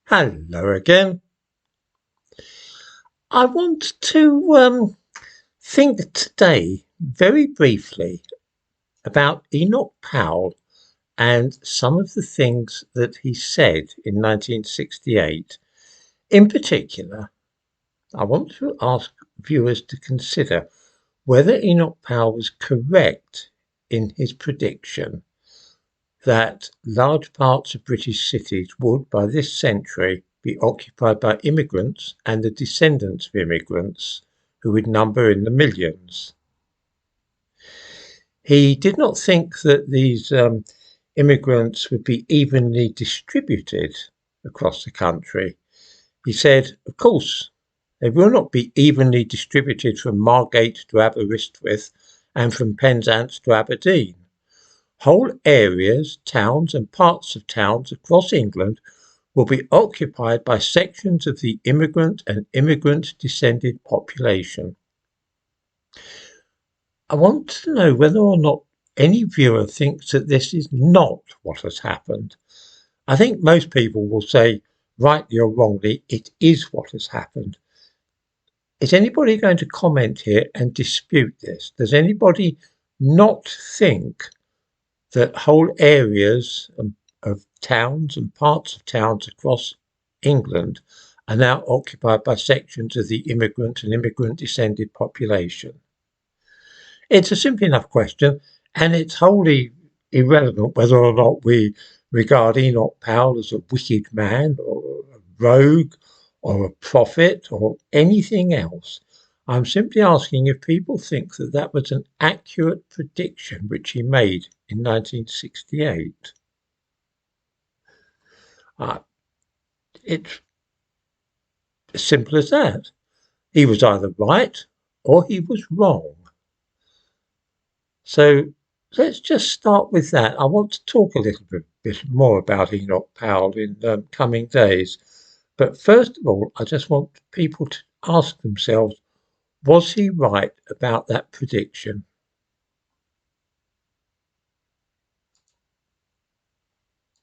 Hello again. I want to think today very briefly about Enoch Powell and some of the things that he said in 1968. In particular, I want to ask viewers to consider whether Enoch Powell was correct in his prediction that large parts of British cities would, by this century, be occupied by immigrants and the descendants of immigrants who would number in the millions. He did not think that these immigrants would be evenly distributed across the country. He said, of course, they will not be evenly distributed from Margate to Aberystwyth and from Penzance to Aberdeen. Whole areas, towns and parts of towns across England will be occupied by sections of the immigrant and immigrant-descended population. I want to know whether or not any viewer thinks that this is not what has happened. I think most people will say, rightly or wrongly, it is what has happened. Is anybody going to comment here and dispute this? Does anybody not think that whole areas of towns and parts of towns across England are now occupied by sections of the immigrant and immigrant-descended population? It's a simple enough question, and it's wholly irrelevant whether or not we regard Enoch Powell as a wicked man or a rogue or a prophet or anything else. I'm simply asking if people think that that was an accurate prediction which he made in 1968. It's as simple as that. He was either right or he was wrong. So let's just start with that. I want to talk a little bit more about Enoch Powell in coming days. But first of all, I just want people to ask themselves, was he right about that prediction?